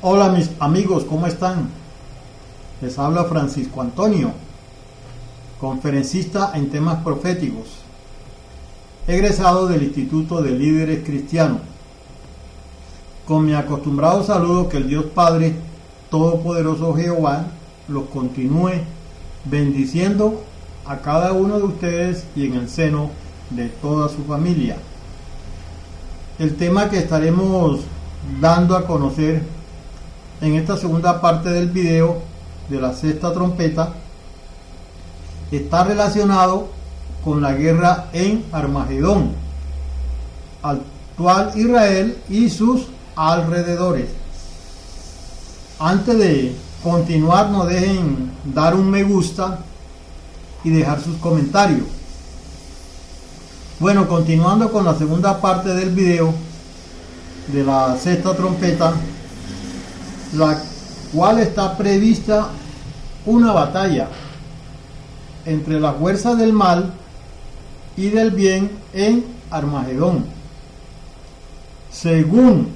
Hola mis amigos, ¿cómo están? Les habla Francisco Antonio, conferencista en temas proféticos, egresado del Instituto de Líderes Cristianos. Con mi acostumbrado saludo, que el Dios Padre Todopoderoso Jehová los continúe bendiciendo a cada uno de ustedes y en el seno de toda su familia. El tema que estaremos dando a conocer en esta segunda parte del video de la sexta trompeta está relacionado con la guerra en Armagedón, actual Israel y sus alrededores. Antes de continuar, no dejen dar un me gusta y dejar sus comentarios. Bueno, continuando con la segunda parte del video de la sexta trompeta, la cual está prevista una batalla entre la fuerza del mal y del bien en Armagedón. Según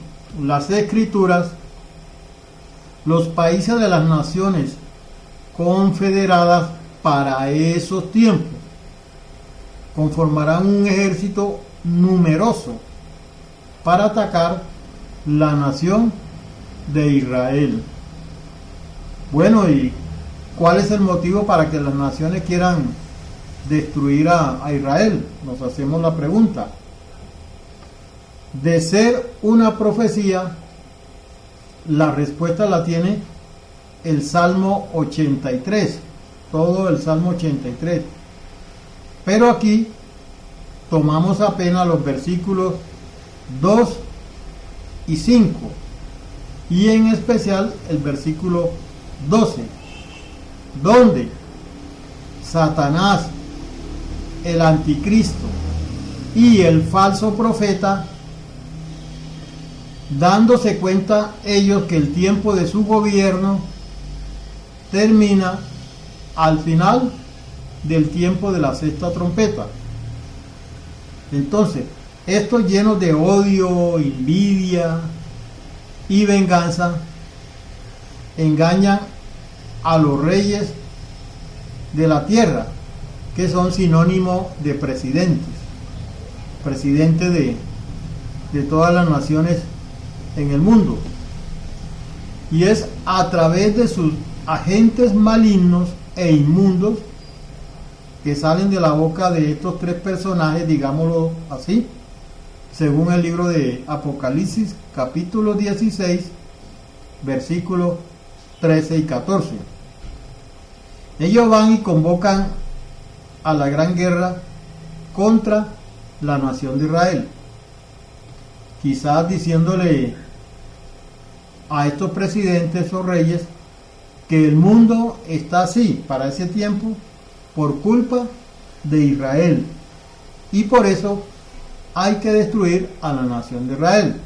las escrituras, los países de las naciones confederadas para esos tiempos conformarán un ejército numeroso para atacar la nación de Israel. Bueno, ¿y cuál es el motivo para que las naciones quieran destruir a Israel? Nos hacemos la pregunta. De ser una profecía, la respuesta la tiene el Salmo 83, todo el Salmo 83. Pero aquí tomamos apenas los versículos 2 y 5, y en especial el versículo 12, donde Satanás, el anticristo y el falso profeta, dándose cuenta ellos que el tiempo de su gobierno termina al final del tiempo de la sexta trompeta. Entonces, estos llenos de odio, envidia y venganza engañan a los reyes de la tierra, que son sinónimo de presidentes de todas las naciones en el mundo, y es a través de sus agentes malignos e inmundos que salen de la boca de estos tres personajes, digámoslo así, según el libro de Apocalipsis capítulo 16 versículos 13 y 14. Ellos van y convocan a la gran guerra contra la nación de Israel, quizás diciéndole a estos presidentes o reyes que el mundo está así para ese tiempo por culpa de Israel, y por eso hay que destruir a la nación de Israel.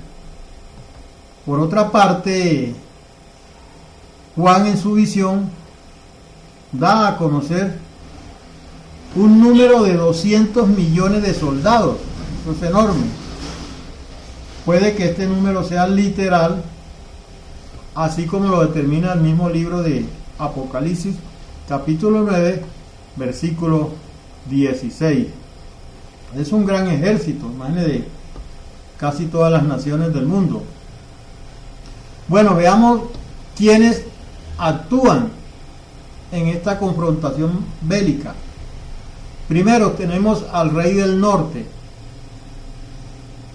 Por otra parte, Juan en su visión da a conocer un número de 200 millones de soldados. Eso es enorme. Puede que este número sea literal, así como lo determina el mismo libro de Apocalipsis capítulo 9 versículo 16. Es un gran ejército, imagínense, de casi todas las naciones del mundo. Bueno, veamos quiénes actúan en esta confrontación bélica. Primero tenemos al rey del norte.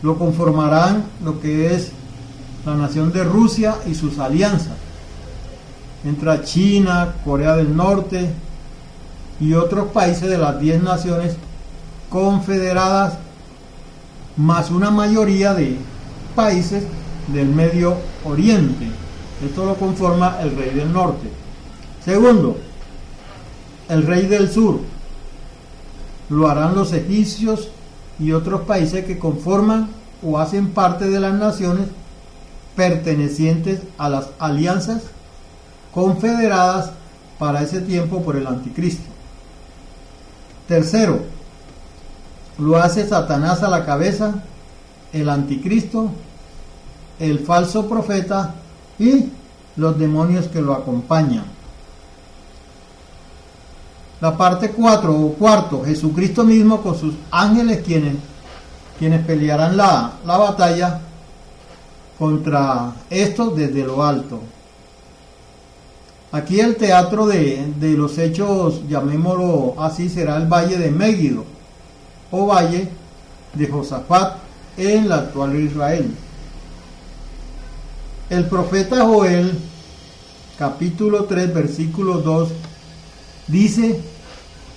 Lo conformarán lo que es la nación de Rusia y sus alianzas. Entra China, Corea del Norte y otros países de las 10 naciones confederadas, más una mayoría de países del Medio Oriente. Esto lo conforma el rey del norte. Segundo, el rey del sur. Lo harán los egipcios y otros países que conforman o hacen parte de las naciones pertenecientes a las alianzas confederadas para ese tiempo por el anticristo. Tercero, lo hace Satanás a la cabeza, el anticristo, el falso profeta y los demonios que lo acompañan. La parte 4 o cuarto, Jesucristo mismo con sus ángeles quienes pelearán la batalla contra estos desde lo alto. Aquí el teatro de los hechos, llamémoslo así, será el valle de Megiddo o valle de Josafat en la actual Israel. El profeta Joel, capítulo 3, versículo 2, dice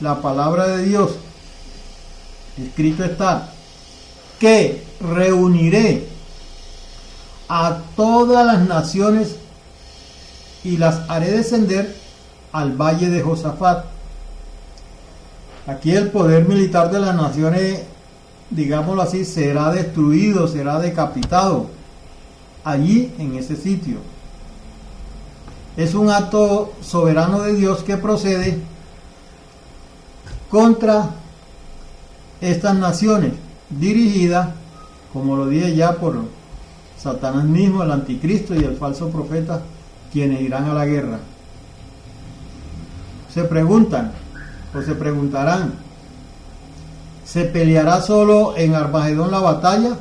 la palabra de Dios, escrito está, que reuniré a todas las naciones y las haré descender al valle de Josafat. Aquí el poder militar de las naciones, digámoslo así, será destruido, será decapitado allí en ese sitio. Es un acto soberano de Dios que procede contra estas naciones, dirigida, como lo dije ya, por Satanás mismo, el anticristo y el falso profeta, quienes irán a la guerra. Se preguntan o se preguntarán, ¿se peleará solo en Armagedón la batalla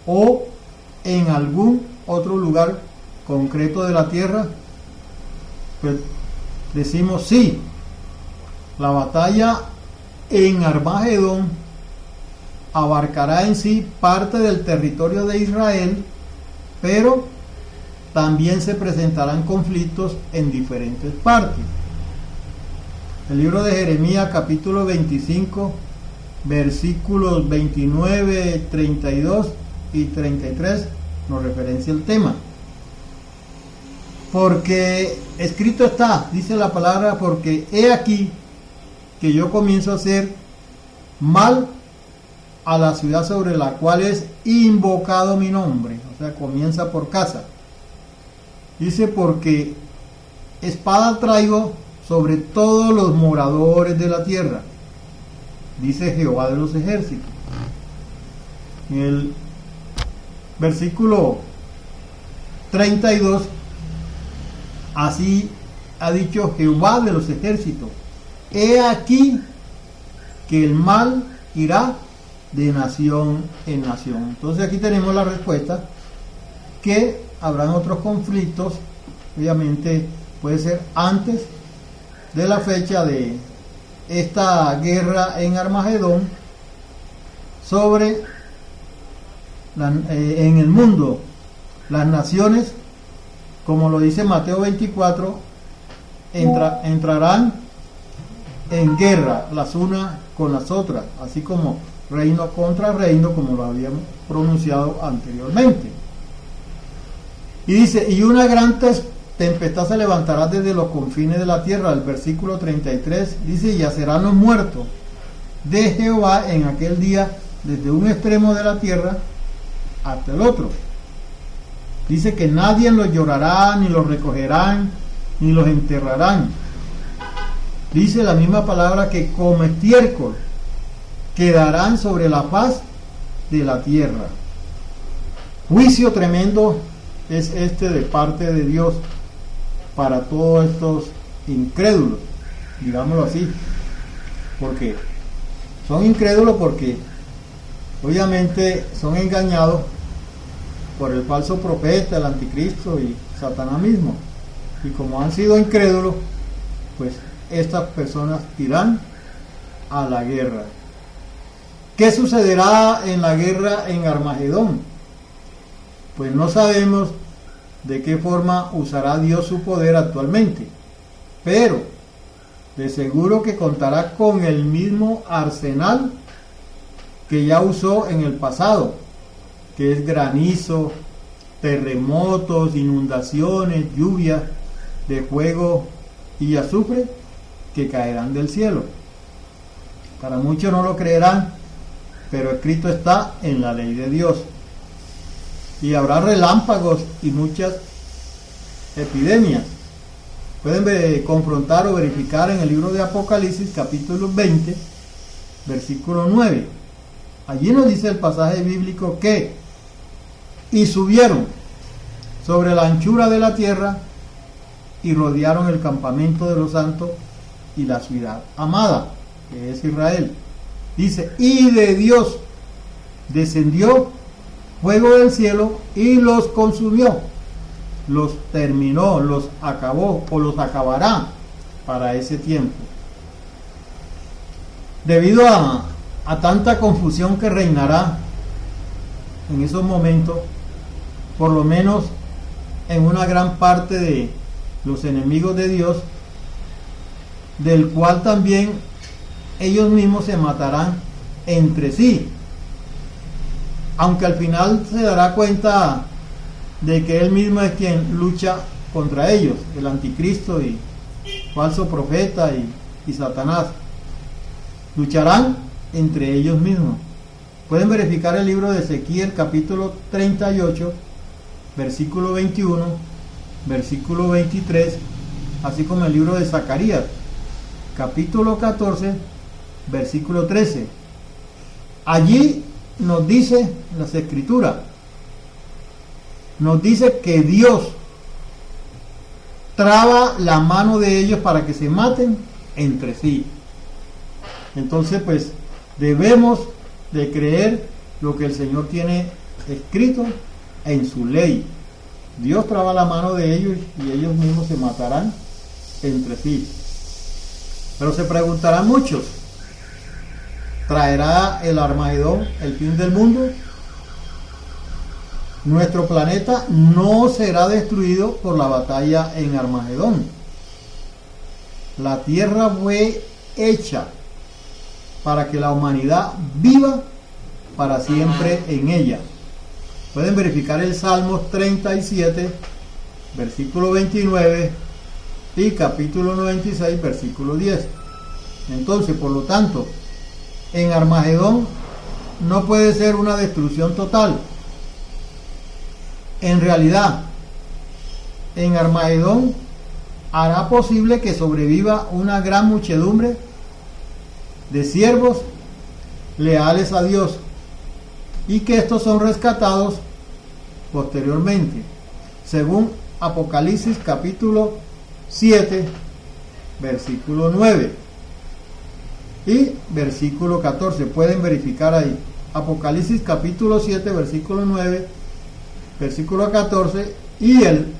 o en algún otro lugar concreto de la tierra? Pues decimos sí, la batalla en Armagedón abarcará en sí parte del territorio de Israel, pero también se presentarán conflictos en diferentes partes. El libro de Jeremías, capítulo 25, versículos 29, 32 y 33 nos referencia el tema. Porque escrito está, dice la palabra, porque he aquí que yo comienzo a hacer mal a la ciudad sobre la cual es invocado mi nombre. O sea, comienza por casa. Dice, porque espada traigo sobre todos los moradores de la tierra, dice Jehová de los ejércitos. En el versículo 32, así ha dicho Jehová de los ejércitos, he aquí que el mal irá de nación en nación. Entonces aquí tenemos la respuesta, que habrán otros conflictos, obviamente puede ser antes de la fecha de esta guerra en Armagedón, sobre en el mundo las naciones, como lo dice Mateo 24, entrarán en guerra las unas con las otras, así como reino contra reino, como lo habíamos pronunciado anteriormente. Y dice, y una gran tempestad se levantará desde los confines de la tierra. El versículo 33 dice, y yacerán los muertos de Jehová en aquel día desde un extremo de la tierra hasta el otro. Dice que nadie los llorará, ni los recogerán, ni los enterrarán. Dice la misma palabra que como estiércol quedarán sobre la faz de la tierra. Juicio tremendo es este de parte de Dios para todos estos incrédulos, digámoslo así, porque son incrédulos porque obviamente son engañados por el falso profeta, el anticristo y Satanás mismo, y como han sido incrédulos, pues estas personas irán a la guerra. ¿Qué sucederá en la guerra en Armagedón? Pues no sabemos de qué forma usará Dios su poder actualmente, pero de seguro que contará con el mismo arsenal que ya usó en el pasado, que es granizo, terremotos, inundaciones, lluvias de fuego y azufre que caerán del cielo. Para muchos no lo creerán, pero escrito está en la ley de Dios. Y habrá relámpagos y muchas epidemias. Pueden confrontar o verificar en el libro de Apocalipsis, capítulo 20, versículo 9. Allí nos dice el pasaje bíblico que y subieron sobre la anchura de la tierra y rodearon el campamento de los santos y la ciudad amada, que es Israel. Dice, y de Dios descendió fuego del cielo y los consumió, los terminó, los acabó o los acabará para ese tiempo. Debido a tanta confusión que reinará en esos momentos, por lo menos en una gran parte de los enemigos de Dios, del cual también ellos mismos se matarán entre sí, aunque al final se dará cuenta de que él mismo es quien lucha contra ellos, el anticristo y falso profeta y Satanás. Lucharán entre ellos mismos. Pueden verificar el libro de Ezequiel capítulo 38, versículo 21, versículo 23, así como el libro de Zacarías capítulo 14, versículo 13. Allí nos dice las escrituras, nos dice que Dios traba la mano de ellos para que se maten entre sí. Entonces, pues, debemos de creer lo que el Señor tiene escrito en su ley. Dios traba la mano de ellos y ellos mismos se matarán entre sí. Pero se preguntarán muchos, ¿traerá el Armagedón el fin del mundo? Nuestro planeta no será destruido por la batalla en Armagedón. La tierra fue hecha para que la humanidad viva para siempre en ella. Pueden verificar el Salmos 37, versículo 29 y capítulo 96, versículo 10. Entonces, por lo tanto, en Armagedón no puede ser una destrucción total. En realidad, en Armagedón hará posible que sobreviva una gran muchedumbre de siervos leales a Dios y que estos son rescatados posteriormente, según Apocalipsis capítulo 7, versículo 9 y versículo 14. Pueden verificar ahí Apocalipsis capítulo 7, versículo 9, versículo 14 y el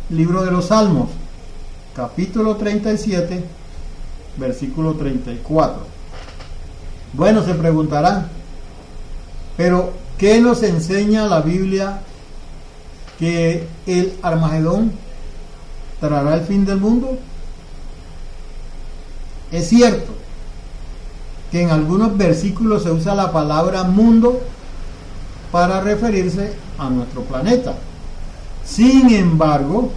libro de los Salmos capítulo 37, versículo 34. Bueno, se preguntarán, pero ¿qué nos enseña la Biblia que el Armagedón traerá el fin del mundo? Es cierto que en algunos versículos se usa la palabra mundo para referirse a nuestro planeta. Sin embargo,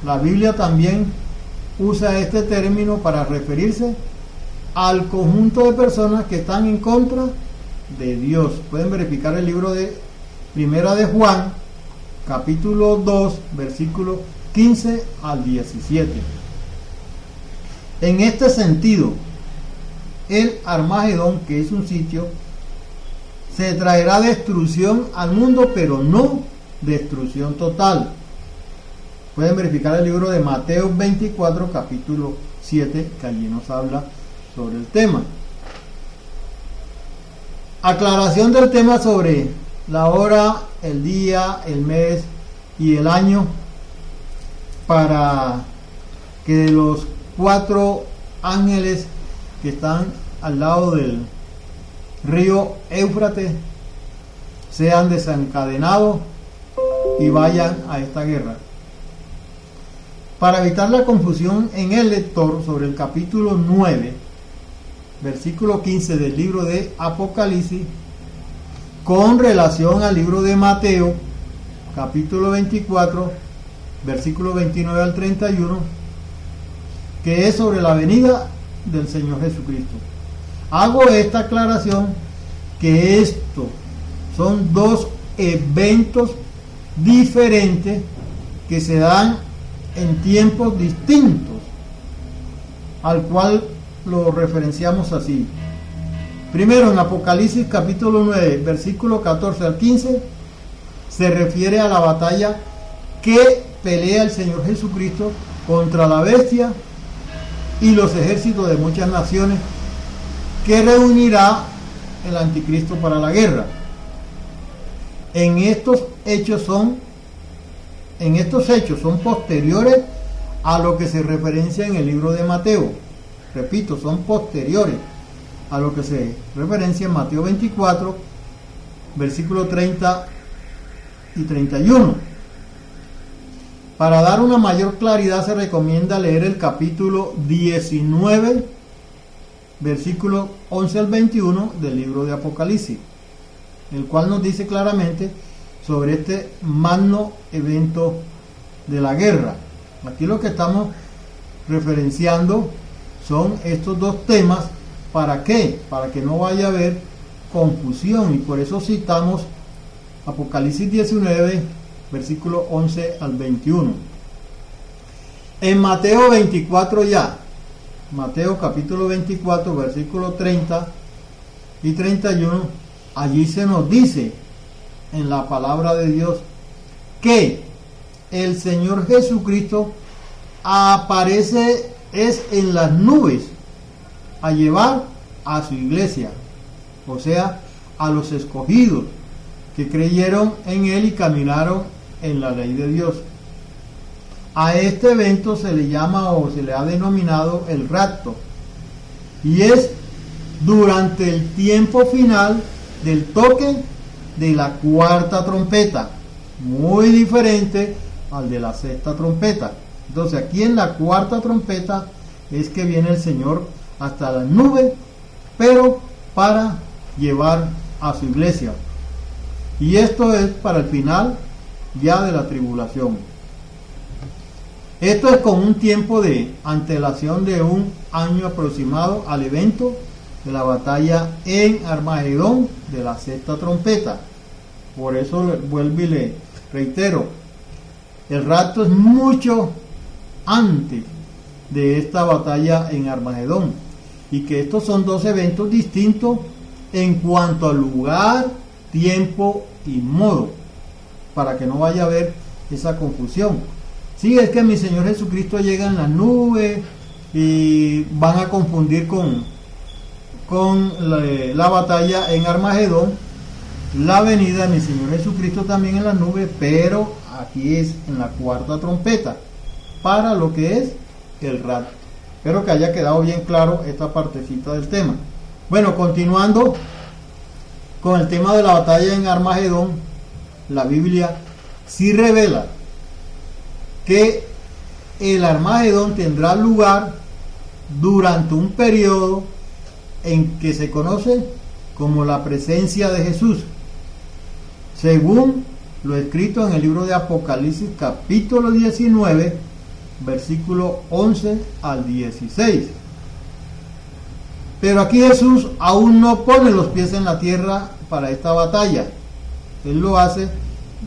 la Biblia también usa este término para referirse al conjunto de personas que están en contra de Dios. Pueden verificar el libro de Primera de Juan, capítulo 2, versículos 15 al 17. En este sentido, el Armagedón, que es un sitio, se traerá destrucción al mundo, pero no destrucción total. Pueden verificar el libro de Mateo 24, capítulo 7, que allí nos habla sobre el tema. Aclaración del tema sobre la hora, el día, el mes y el año, para que los 4 ángeles que están al lado del río Éufrates sean desencadenados y vayan a esta guerra. Para evitar la confusión en el lector, sobre el capítulo 9, versículo 15 del libro de Apocalipsis, con relación al libro de Mateo, capítulo 24, versículo 29 al 31, que es sobre la venida del Señor Jesucristo. Hago esta aclaración, que esto son 2 eventos diferentes que se dan en tiempos distintos, al cual lo referenciamos así. Primero, en Apocalipsis capítulo 9, versículo 14 al 15, se refiere a la batalla que pelea el Señor Jesucristo contra la bestia y los ejércitos de muchas naciones que reunirá el anticristo para la guerra. Estos hechos son posteriores a lo que se referencia en el libro de Mateo. Repito, son posteriores a lo que se referencia en Mateo 24, versículos 30 y 31. Para dar una mayor claridad se recomienda leer el capítulo 19, versículos 11 al 21 del libro de Apocalipsis, el cual nos dice claramente sobre este magno evento de la guerra. Aquí lo que estamos referenciando son estos dos temas. ¿Para qué? Para que no vaya a haber confusión, y por eso citamos Apocalipsis 19, versículo 11 al 21. En Mateo 24 ya, Mateo capítulo 24, versículo 30 y 31, allí se nos dice en la palabra de Dios que el Señor Jesucristo aparece en las nubes a llevar a su iglesia, o sea, a los escogidos que creyeron en Él y caminaron en la ley de Dios. A este evento se le llama o se le ha denominado el rapto, y es durante el tiempo final del toque de la cuarta trompeta, muy diferente al de la sexta trompeta. Entonces aquí en la cuarta trompeta es que viene el Señor hasta las nubes, pero para llevar a su iglesia. Y esto es para el final ya de la tribulación. Esto es con un tiempo de antelación de un año aproximado al evento de la batalla en Armagedón de la sexta trompeta. Por eso vuelvo y le reitero, el rapto es mucho antes de esta batalla en Armagedón, y que estos son dos eventos distintos en cuanto al lugar, tiempo y modo, para que no vaya a haber esa confusión. Sí, es que mi Señor Jesucristo llega en las nubes y van a confundir con la batalla en Armagedón, la venida de mi Señor Jesucristo también en las nubes, pero aquí es en la cuarta trompeta, para lo que es el rapto. Espero que haya quedado bien claro esta partecita del tema. Bueno, continuando con el tema de la batalla en Armagedón, la Biblia sí revela que el Armagedón tendrá lugar durante un periodo en que se conoce como la presencia de Jesús, según lo escrito en el libro de Apocalipsis capítulo 19, versículo 11 al 16. Pero aquí Jesús aún no pone los pies en la tierra para esta batalla. Él lo hace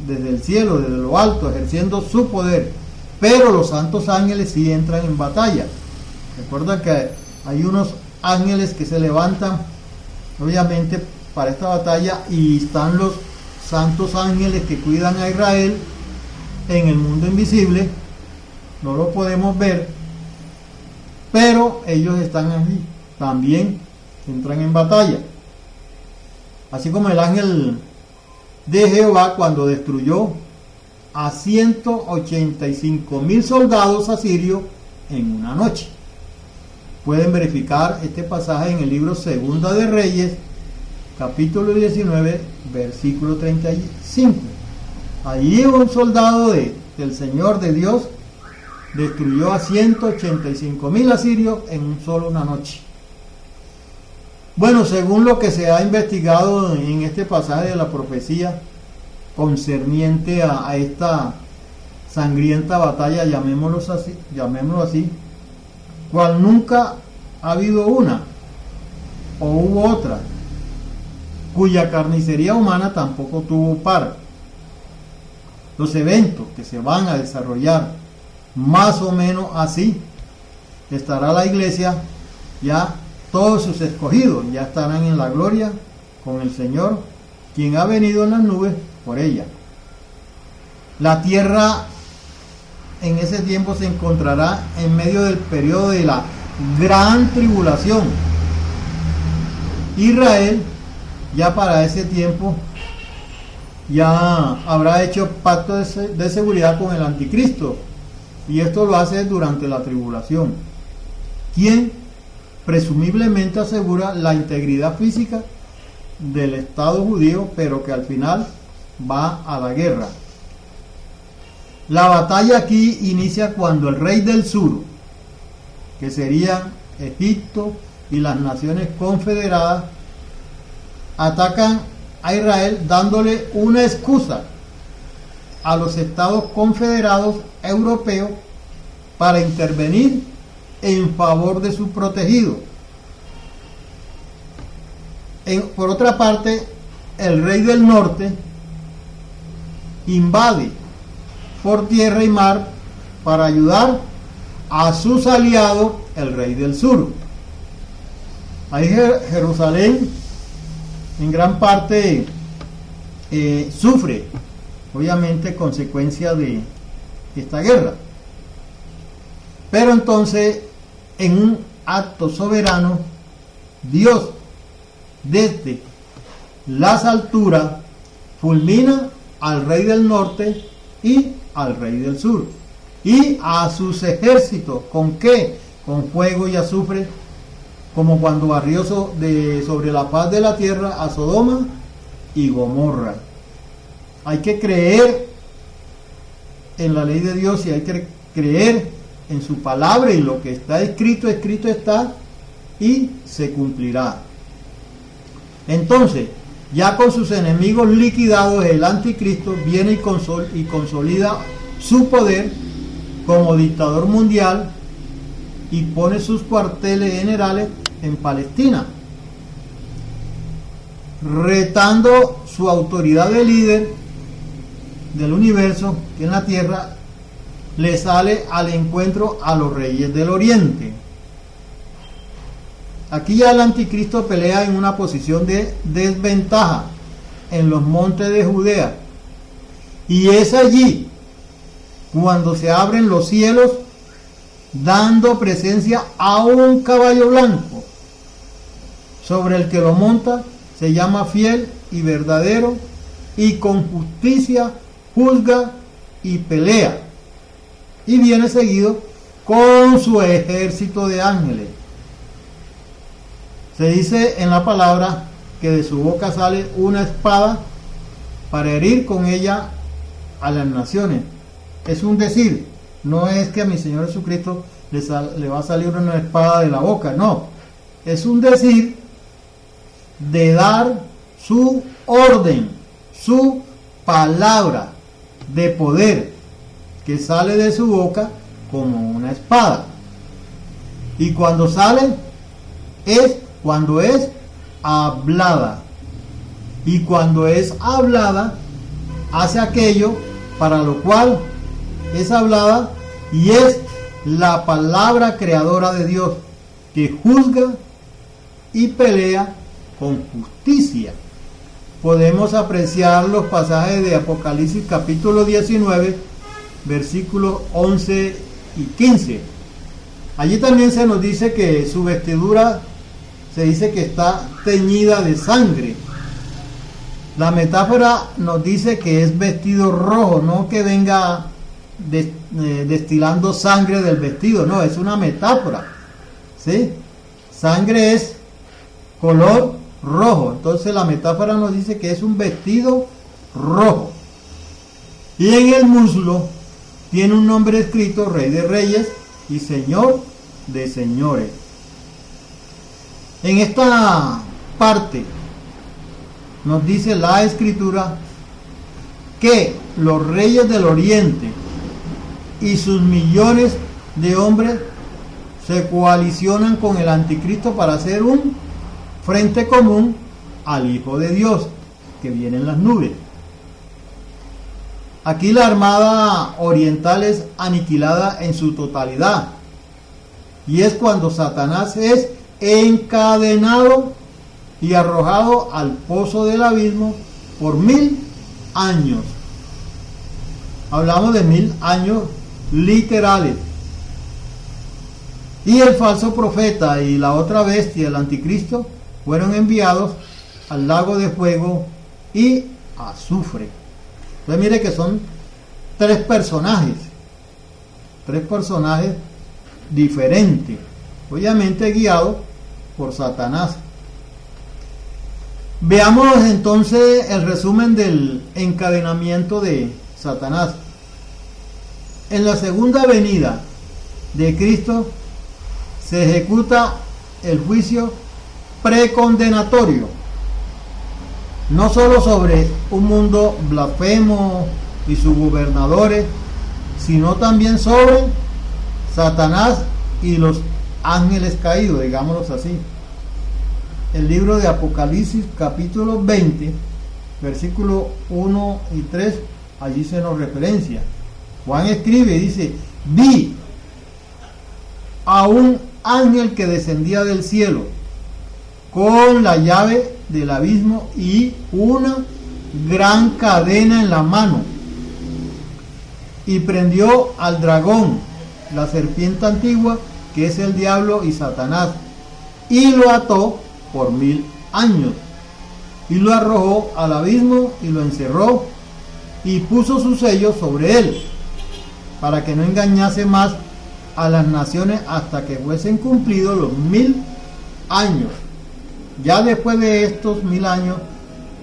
desde el cielo, desde lo alto, ejerciendo su poder. Pero los santos ángeles sí entran en batalla. Recuerda que hay unos ángeles que se levantan, obviamente, para esta batalla, y están los santos ángeles que cuidan a Israel en el mundo invisible. No lo podemos ver, pero ellos están allí, también entran en batalla. Así como el ángel de Jehová cuando destruyó a 185,000 soldados asirios en una noche. Pueden verificar este pasaje en el libro Segunda de Reyes, capítulo 19, versículo 35. Allí un soldado del Señor de Dios destruyó a 185,000 asirios en una noche. Bueno, según lo que se ha investigado en este pasaje de la profecía concerniente a esta sangrienta batalla, llamémoslo así, cual nunca ha habido una o hubo otra, cuya carnicería humana tampoco tuvo par. Los eventos que se van a desarrollar más o menos así, estará la iglesia, ya todos sus escogidos ya estarán en la gloria con el Señor, quien ha venido en las nubes por ella. La tierra en ese tiempo se encontrará en medio del periodo de la gran tribulación. Israel ya para ese tiempo ya habrá hecho pacto de seguridad con el anticristo, y esto lo hace durante la tribulación, quien presumiblemente asegura la integridad física del Estado judío, pero que al final va a la guerra. La batalla aquí inicia cuando el rey del sur, que serían Egipto y las naciones confederadas, atacan a Israel dándole una excusa a los estados confederados europeos para intervenir en favor de su protegido. Por otra parte, el rey del norte invade por tierra y mar para ayudar a sus aliados, el rey del sur. Ahí Jerusalén en gran parte sufre, obviamente, consecuencia de esta guerra. Pero entonces, en un acto soberano, Dios desde las alturas fulmina al rey del norte y al rey del sur y a sus ejércitos. ¿Con qué? Con fuego y azufre, como cuando barrió sobre la faz de la tierra a Sodoma y Gomorra. Hay que creer en la ley de Dios y hay que creer en su palabra, y lo que está escrito, escrito está y se cumplirá. Entonces, ya con sus enemigos liquidados, el anticristo viene y consolida su poder como dictador mundial y pone sus cuarteles generales en Palestina, retando su autoridad de líder del universo, que en la tierra le sale al encuentro a los reyes del oriente. Aquí ya el anticristo pelea en una posición de desventaja en los montes de Judea, y es allí cuando se abren los cielos, dando presencia a un caballo blanco, sobre el que lo monta se llama fiel y verdadero, y con justicia juzga y pelea, y viene seguido con su ejército de ángeles. Se dice en la palabra que de su boca sale una espada para herir con ella a las naciones. Es un decir, no es que a mi Señor Jesucristo le va a salir una espada de la boca, no. Es un decir de dar su orden, su palabra de poder, que sale de su boca como una espada. Y cuando sale es cuando es hablada, y cuando es hablada hace aquello para lo cual es hablada, y es la palabra creadora de Dios, que juzga y pelea con justicia. Podemos apreciar los pasajes de Apocalipsis capítulo 19 versículos 11 y 15. Allí también se nos dice que su vestidura se dice que está teñida de sangre. La metáfora nos dice que es vestido rojo, no que venga destilando sangre del vestido, no, es una metáfora, ¿sí? Sangre es color rojo, entonces la metáfora nos dice que es un vestido rojo, y en el muslo tiene un nombre escrito: Rey de Reyes y Señor de Señores. En esta parte nos dice la Escritura que los reyes del oriente y sus millones de hombres se coalicionan con el anticristo para hacer un frente común al Hijo de Dios, que viene en las nubes. Aquí la armada oriental es aniquilada en su totalidad, y es cuando Satanás es encadenado y arrojado al pozo del abismo por 1000 años. Hablamos de 1000 años literales. Y el falso profeta y la otra bestia, el anticristo, fueron enviados al lago de fuego y azufre. Entonces mire que son tres personajes diferentes, obviamente guiados por Satanás. Veamos entonces el resumen del encadenamiento de Satanás. En la segunda venida de Cristo se ejecuta el juicio precondenatorio, no solo sobre un mundo blasfemo y sus gobernadores, sino también sobre Satanás y los ángeles caídos, digámoslos así. El libro de Apocalipsis, capítulo 20, versículos 1 y 3, allí se nos referencia. Juan escribe y dice: vi a un ángel que descendía del cielo con la llave del abismo y una gran cadena en la mano, y prendió al dragón, la serpiente antigua, que es el diablo y Satanás, y lo ató por 1000 años, y lo arrojó al abismo y lo encerró, y puso su sello sobre él, para que no engañase más a las naciones hasta que fuesen cumplidos los 1000 años. Ya después de estos 1000 años,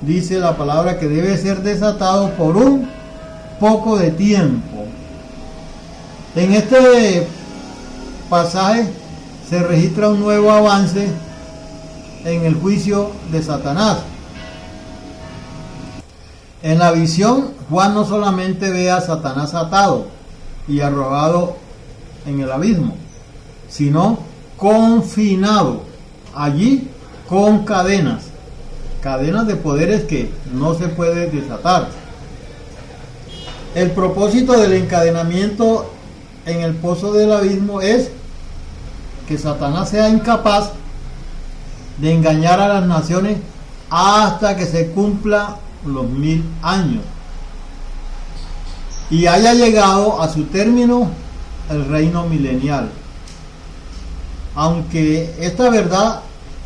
dice la palabra que debe ser desatado por un poco de tiempo. En este pasaje se registra un nuevo avance en el juicio de Satanás. En la visión, Juan no solamente ve a Satanás atado y arrojado en el abismo, sino confinado allí con cadenas de poderes que no se puede desatar. El propósito del encadenamiento en el pozo del abismo es que Satanás sea incapaz de engañar a las naciones hasta que se cumpla los 1000 años y haya llegado a su término el reino milenial. Aunque esta verdad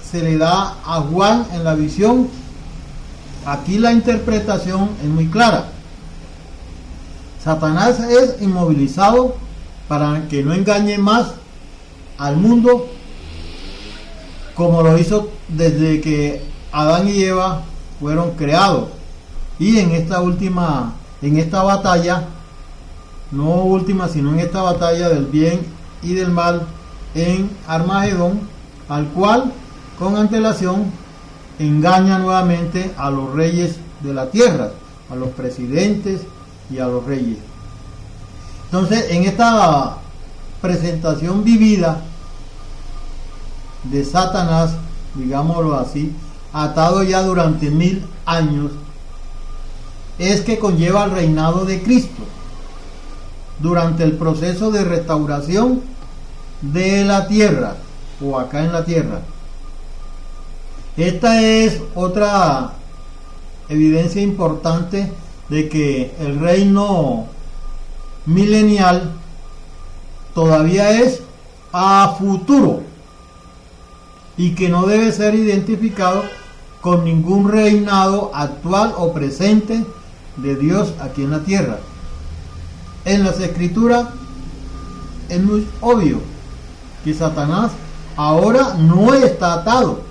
se le da a Juan en la visión, aquí la interpretación es muy clara. Satanás es inmovilizado para que no engañe más al mundo, como lo hizo desde que Adán y Eva fueron creados. Y en esta batalla, no última, sino en esta batalla del bien y del mal en Armagedón, al cual con antelación engaña nuevamente a los reyes de la tierra, a los presidentes y a los reyes. Entonces, en esta presentación vivida de Satanás, digámoslo así, atado ya durante 1000 años, es que conlleva el reinado de Cristo durante el proceso de restauración de la tierra, o acá en la tierra. Esta es otra evidencia importante de que el reino milenial todavía es a futuro y que no debe ser identificado con ningún reinado actual o presente de Dios aquí en la tierra. En las escrituras es muy obvio que Satanás ahora no está atado,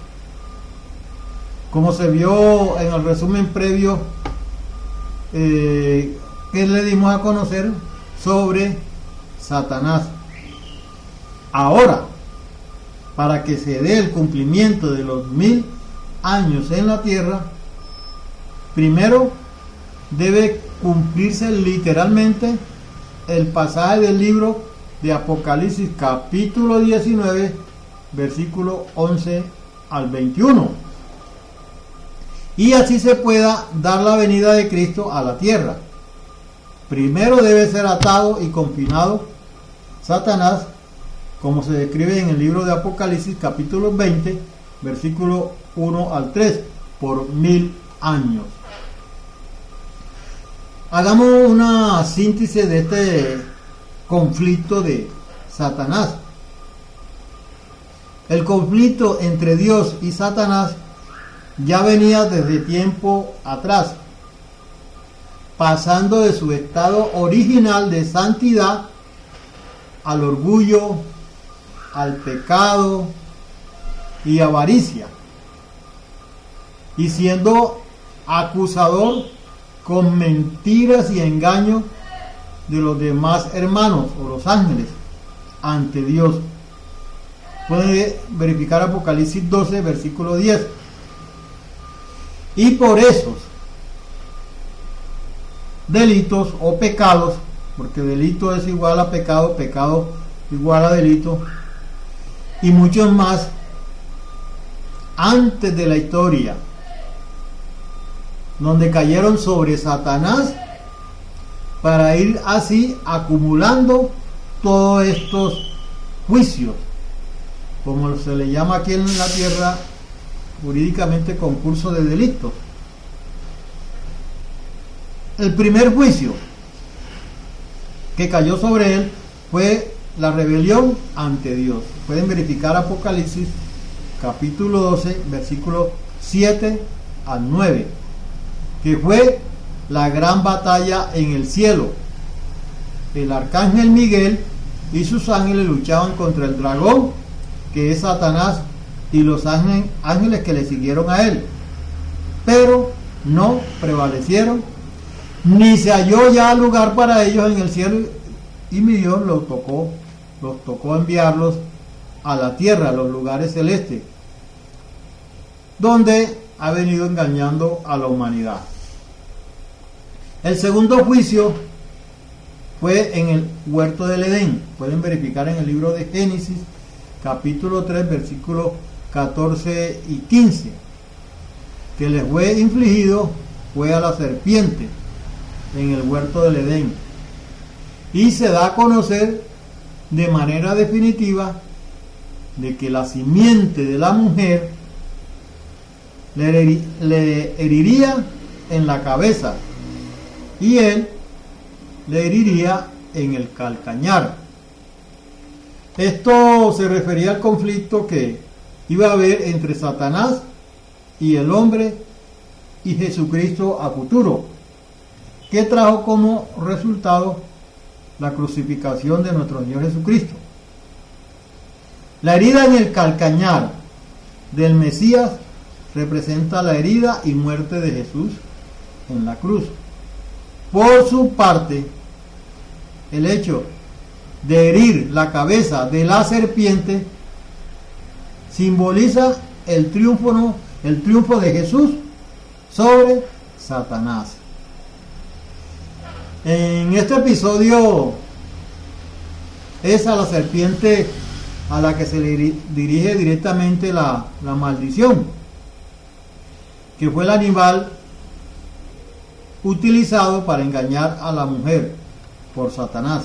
como se vio en el resumen previo que le dimos a conocer sobre Satanás. Ahora, para que se dé el cumplimiento de los 1000 años en la tierra, primero debe cumplirse literalmente el pasaje del libro de Apocalipsis capítulo 19 versículo 11 al 21, y así se pueda dar la venida de Cristo a la tierra. Primero debe ser atado y confinado Satanás, como se describe en el libro de Apocalipsis capítulo 20 versículo 1 al 3, por 1000 años. Hagamos una síntesis de este conflicto de Satanás. El conflicto entre Dios y Satanás ya venía desde tiempo atrás, pasando de su estado original de santidad al orgullo, al pecado y avaricia, y siendo acusador con mentiras y engaños de los demás hermanos o los ángeles ante Dios. Pueden verificar Apocalipsis 12, versículo 10. Y por esos delitos o pecados, porque delito es igual a pecado, pecado igual a delito, y muchos más, antes de la historia, donde cayeron sobre Satanás, para ir así acumulando todos estos juicios, como se le llama aquí en la tierra jurídicamente, concurso de delitos. El primer juicio que cayó sobre él fue la rebelión ante Dios. Pueden verificar Apocalipsis capítulo 12, versículos 7 al 9, que fue la gran batalla en el cielo. El arcángel Miguel y sus ángeles luchaban contra el dragón, que es Satanás, y los ángeles que le siguieron a él, pero no prevalecieron, ni se halló ya lugar para ellos en el cielo, y mi Dios los tocó enviarlos a la tierra, a los lugares celestes, donde ha venido engañando a la humanidad. El segundo juicio fue en el huerto del Edén. Pueden verificar en el libro de Génesis capítulo 3, versículos 14 y 15, que les fue infligido fue a la serpiente en el huerto del Edén, y se da a conocer de manera definitiva de que la simiente de la mujer le heriría en la cabeza y él le heriría en el calcañar. Esto se refería al conflicto que iba a haber entre Satanás y el hombre y Jesucristo a futuro, que trajo como resultado la crucificación de nuestro Señor Jesucristo. La herida en el calcañar del Mesías representa la herida y muerte de Jesús en la cruz. Por su parte, el hecho de herir la cabeza de la serpiente simboliza el triunfo de Jesús sobre Satanás. En este episodio es a la serpiente a la que se le dirige directamente la maldición, que fue el animal utilizado para engañar a la mujer por Satanás.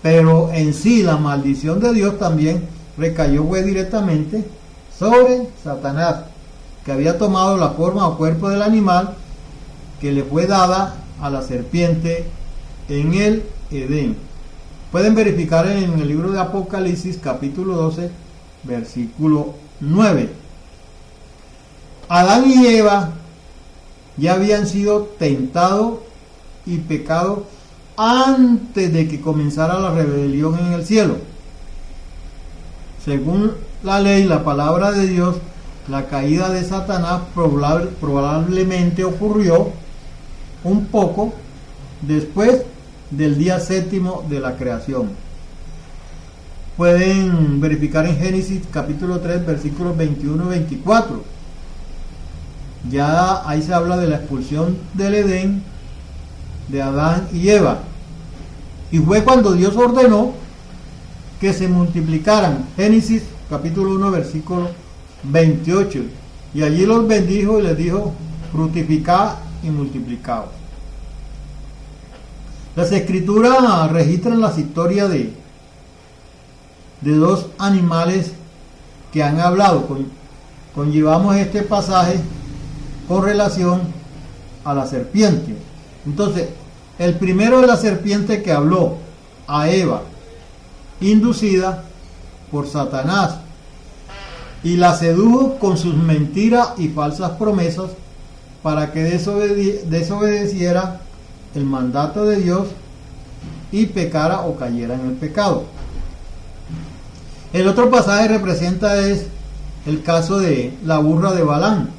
Pero en sí la maldición de Dios también recayó fue directamente sobre Satanás, que había tomado la forma o cuerpo del animal que le fue dada a la serpiente en el Edén. Pueden verificar en el libro de Apocalipsis capítulo 12 versículo 9. Adán y Eva ya habían sido tentados y pecados antes de que comenzara la rebelión en el cielo. Según la ley, la palabra de Dios, la caída de Satanás probablemente ocurrió un poco después del día séptimo de la creación. Pueden verificar en Génesis capítulo 3 versículos 21 y 24. Ya ahí se habla de la expulsión del Edén de Adán y Eva, y fue cuando Dios ordenó que se multiplicaran. Génesis capítulo 1 versículo 28, y allí los bendijo y les dijo: fructificad y multiplicaos. Las escrituras registran las historias de dos animales que han hablado. Conllevamos este pasaje con relación a la serpiente. Entonces, el primero de la serpiente que habló a Eva, inducida por Satanás, y la sedujo con sus mentiras y falsas promesas para que desobedeciera el mandato de Dios y pecara o cayera en el pecado. El otro pasaje representa es el caso de la burra de Balaam.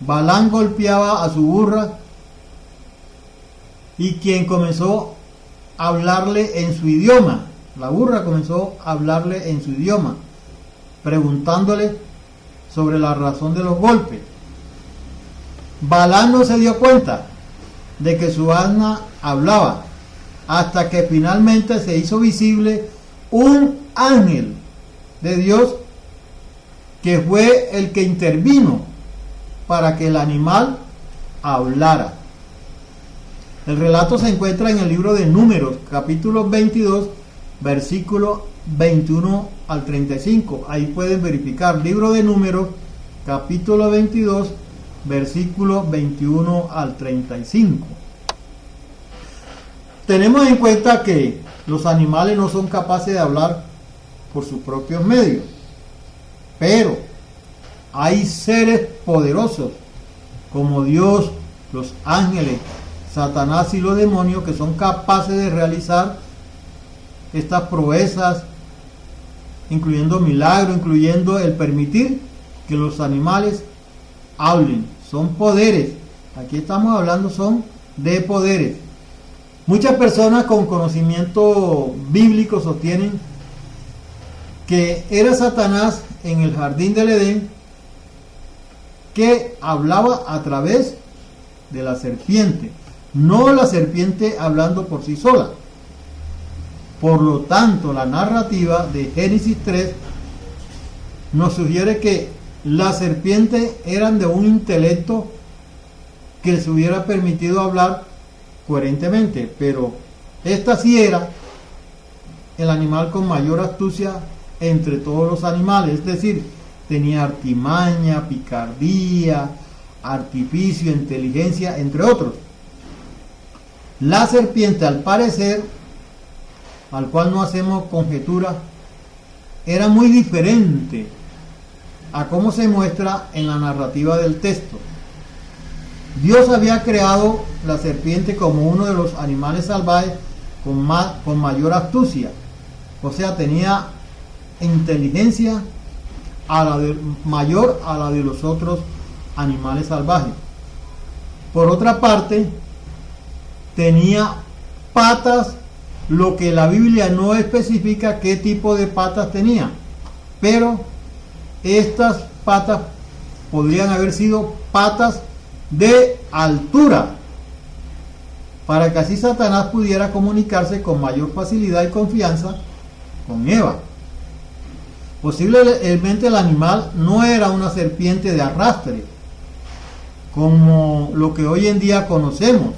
Balaam golpeaba a su burra y quien comenzó a hablarle en su idioma, la burra comenzó a hablarle en su idioma, preguntándole sobre la razón de los golpes. Balaam no se dio cuenta de que su asna hablaba, hasta que finalmente se hizo visible un ángel de Dios que fue el que intervino para que el animal hablara. El relato se encuentra en el libro de Números, capítulo 22, versículo 21 al 35. Ahí pueden verificar, libro de Números, capítulo 22, versículo 21 al 35. Tenemos en cuenta que los animales no son capaces de hablar por sus propios medios, pero hay seres poderosos como Dios, los ángeles, Satanás y los demonios que son capaces de realizar estas proezas, incluyendo milagros, incluyendo el permitir que los animales hablen. Son poderes. Aquí estamos hablando son de poderes. Muchas personas con conocimiento bíblico sostienen que era Satanás en el jardín del Edén que hablaba a través de la serpiente, no la serpiente hablando por sí sola. Por lo tanto, la narrativa de Génesis 3 nos sugiere que las serpientes eran de un intelecto que les hubiera permitido hablar coherentemente, pero esta sí era el animal con mayor astucia entre todos los animales, es decir, tenía artimaña, picardía, artificio, inteligencia, entre otros. La serpiente, al parecer, al cual no hacemos conjetura, era muy diferente a cómo se muestra en la narrativa del texto. Dios había creado la serpiente como uno de los animales salvajes con mayor astucia, o sea, tenía inteligencia mayor a la de los otros animales salvajes. Por otra parte, tenía patas, lo que la Biblia no especifica qué tipo de patas tenía, pero estas patas podrían haber sido patas de altura, para que así Satanás pudiera comunicarse con mayor facilidad y confianza con Eva. Posiblemente el animal no era una serpiente de arrastre, como lo que hoy en día conocemos,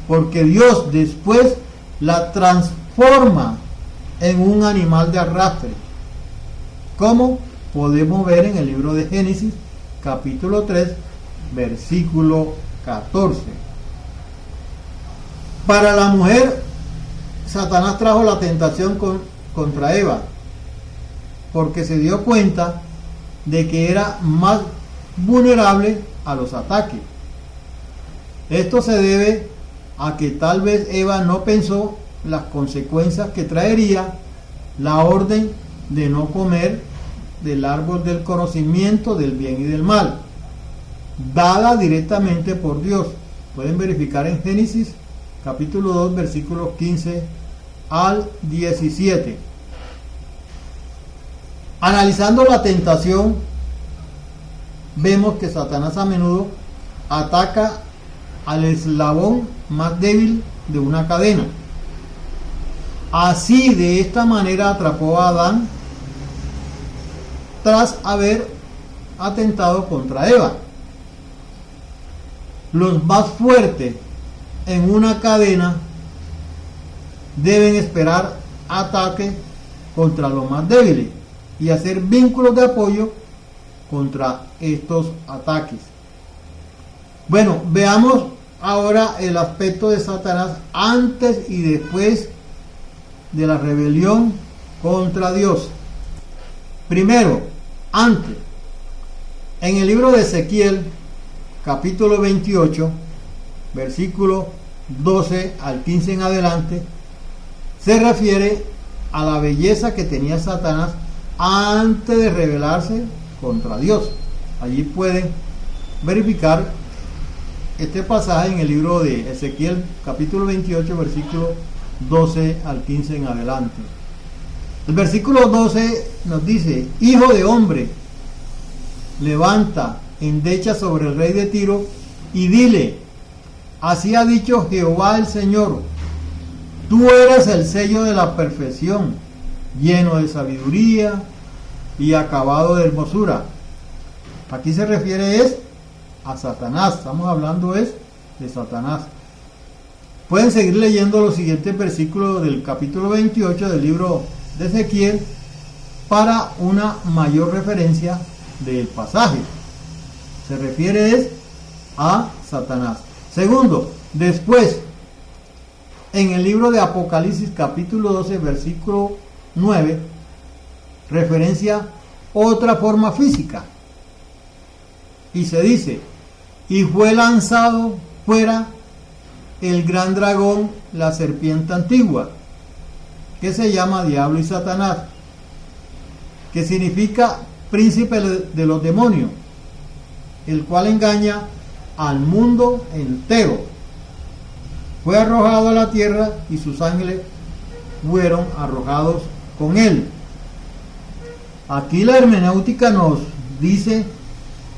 porque Dios después la transforma en un animal de arrastre, como podemos ver en el libro de Génesis, capítulo 3, versículo 14. Para la mujer, Satanás trajo la tentación contra Eva, porque se dio cuenta de que era más vulnerable a los ataques. Esto se debe a que tal vez Eva no pensó las consecuencias que traería la orden de no comer del árbol del conocimiento del bien y del mal, dada directamente por Dios. Pueden verificar en Génesis capítulo 2 versículos 15 al 17. Analizando la tentación, vemos que Satanás a menudo ataca al eslabón más débil de una cadena. Así, de esta manera atrapó a Adán tras haber atentado contra Eva. Los más fuertes en una cadena deben esperar ataque contra los más débiles y hacer vínculos de apoyo contra estos ataques. Bueno, veamos ahora el aspecto de Satanás antes y después de la rebelión contra Dios. Primero, antes. En el libro de Ezequiel, capítulo 28, versículo 12 al 15 en adelante, se refiere a la belleza que tenía Satanás antes de rebelarse contra Dios. Allí pueden verificar este pasaje en el libro de Ezequiel, capítulo 28, versículo 12 al 15 en adelante. El versículo 12 nos dice: Hijo de hombre, levanta, endecha sobre el rey de Tiro y dile: así ha dicho Jehová el Señor, tú eres el sello de la perfección, lleno de sabiduría y acabado de hermosura. Aquí se refiere a Satanás, estamos hablando de Satanás. Pueden seguir leyendo los siguientes versículos del capítulo 28 del libro de Ezequiel para una mayor referencia del pasaje. Se refiere a Satanás. Segundo, después, en el libro de Apocalipsis capítulo 12 versículo 9, referencia otra forma física. Y se dice: y fue lanzado fuera el gran dragón, la serpiente antigua, que se llama Diablo y Satanás, que significa príncipe de los demonios, el cual engaña al mundo entero. Fue arrojado a la tierra y sus ángeles fueron arrojados con él. Aquí la hermenéutica nos dice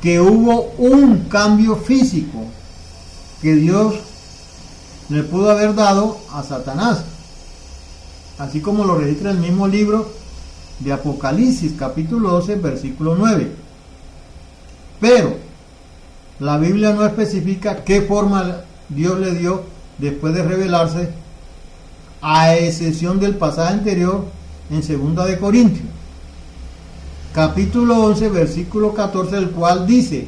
que hubo un cambio físico que Dios le pudo haber dado a Satanás, así como lo registra el mismo libro de Apocalipsis capítulo 12 versículo 9. Pero la Biblia no especifica qué forma Dios le dio después de revelarse, a excepción del pasaje anterior en 2 de Corintios capítulo 11 versículo 14, el cual dice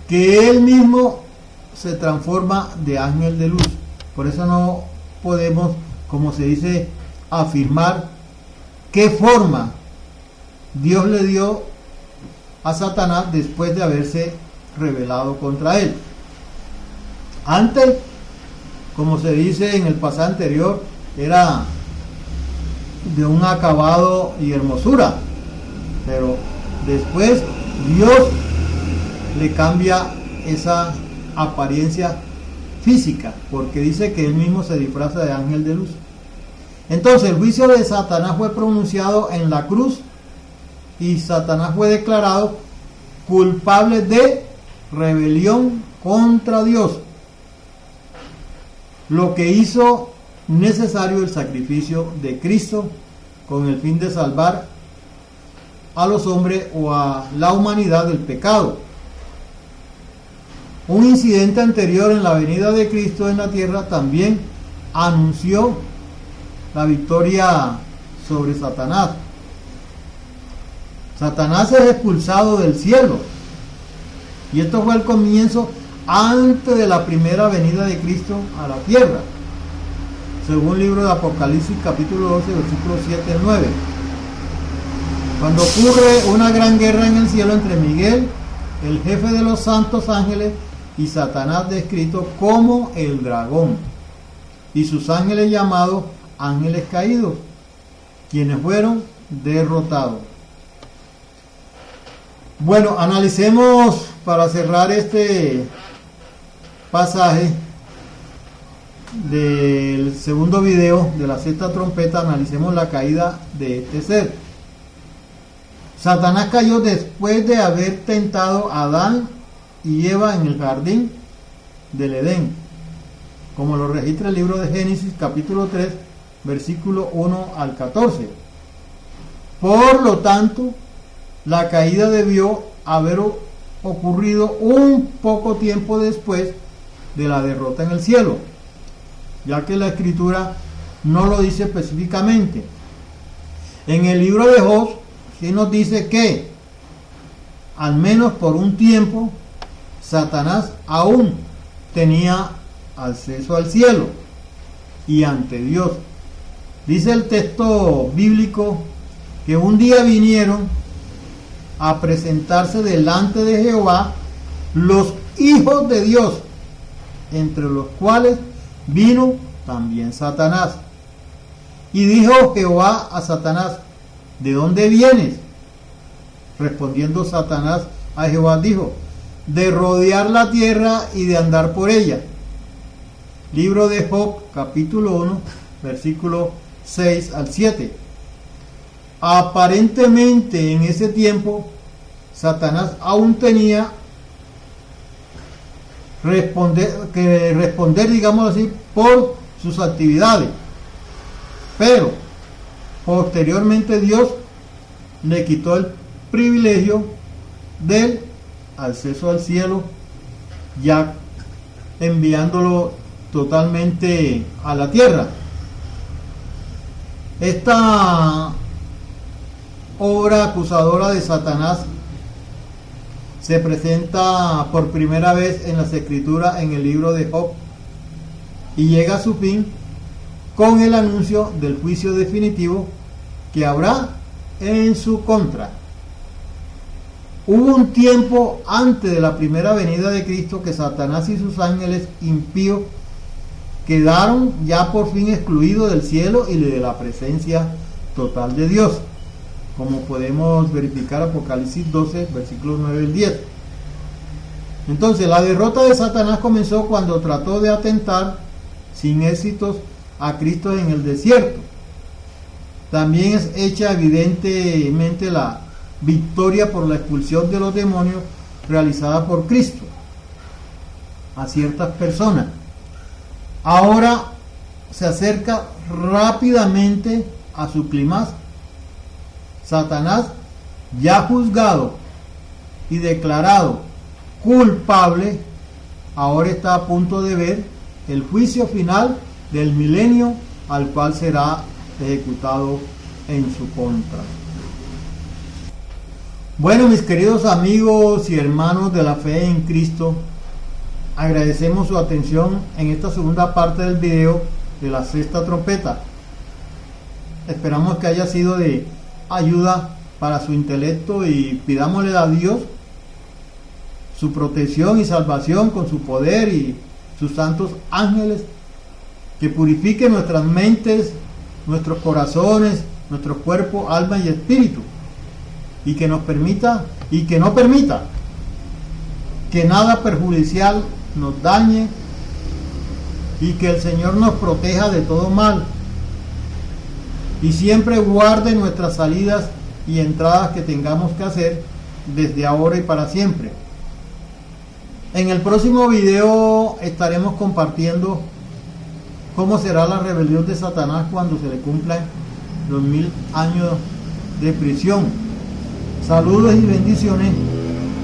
que él mismo se transforma de ángel de luz. Por eso no podemos, como se dice, afirmar qué forma Dios le dio a Satanás después de haberse rebelado contra él. Antes, como se dice en el pasaje anterior, era de un acabado y hermosura, pero después Dios le cambia esa apariencia física, porque dice que él mismo se disfraza de ángel de luz. Entonces el juicio de Satanás fue pronunciado en la cruz y Satanás fue declarado culpable de rebelión contra Dios, lo que hizo necesario el sacrificio de Cristo con el fin de salvar a los hombres o a la humanidad del pecado. Un incidente anterior en la venida de Cristo en la tierra también anunció la victoria sobre Satanás. Satanás es expulsado del cielo, y esto fue el comienzo antes de la primera venida de Cristo a la tierra, según el libro de Apocalipsis capítulo 12 versículos 7 al 9, cuando ocurre una gran guerra en el cielo entre Miguel, el jefe de los santos ángeles, y Satanás, descrito como el dragón, y sus ángeles llamados ángeles caídos, quienes fueron derrotados. Bueno, analicemos, para cerrar este pasaje del segundo video de la sexta trompeta, analicemos la caída de este ser. Satanás cayó después de haber tentado a Adán y Eva en el jardín del Edén, como lo registra el libro de Génesis capítulo 3 versículo 1 al 14. Por lo tanto, la caída debió haber ocurrido un poco tiempo después de la derrota en el cielo, ya que la escritura no lo dice específicamente. En el libro de Job sí nos dice que, al menos por un tiempo, Satanás aún tenía acceso al cielo y ante Dios. Dice el texto bíblico que un día vinieron a presentarse delante de Jehová los hijos de Dios, entre los cuales vino también Satanás. Y dijo Jehová a Satanás: ¿de dónde vienes? Respondiendo Satanás a Jehová dijo: de rodear la tierra y de andar por ella. Libro de Job, capítulo 1, versículo 6 al 7. Aparentemente en ese tiempo Satanás aún tenía que responder, digamos así, por sus actividades, pero posteriormente Dios le quitó el privilegio del acceso al cielo, ya enviándolo totalmente a la tierra. Esta obra acusadora de Satanás se presenta por primera vez en las Escrituras en el libro de Job y llega a su fin con el anuncio del juicio definitivo que habrá en su contra. Hubo un tiempo antes de la primera venida de Cristo que Satanás y sus ángeles impíos quedaron ya por fin excluidos del cielo y de la presencia total de Dios, como podemos verificar Apocalipsis 12, versículos 9 y 10. Entonces, la derrota de Satanás comenzó cuando trató de atentar sin éxitos a Cristo en el desierto. También es hecha evidentemente la victoria por la expulsión de los demonios realizada por Cristo a ciertas personas. Ahora se acerca rápidamente a su clímax. Satanás, ya juzgado y declarado culpable, ahora está a punto de ver el juicio final del milenio, al cual será ejecutado en su contra. Bueno, mis queridos amigos y hermanos de la fe en Cristo, agradecemos su atención en esta segunda parte del video de la sexta trompeta. Esperamos que haya sido de ayuda para su intelecto y pidámosle a Dios su protección y salvación con su poder y sus santos ángeles, que purifique nuestras mentes, nuestros corazones, nuestro cuerpo, alma y espíritu, y que nos permita y que no permita que nada perjudicial nos dañe, y que el Señor nos proteja de todo mal y siempre guarde nuestras salidas y entradas que tengamos que hacer desde ahora y para siempre. En el próximo video estaremos compartiendo cómo será la rebelión de Satanás cuando se le cumplan los 1000 años de prisión. Saludos y bendiciones.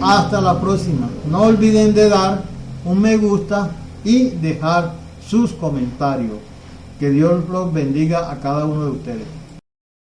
Hasta la próxima. No olviden de dar un me gusta y dejar sus comentarios. Que Dios los bendiga a cada uno de ustedes.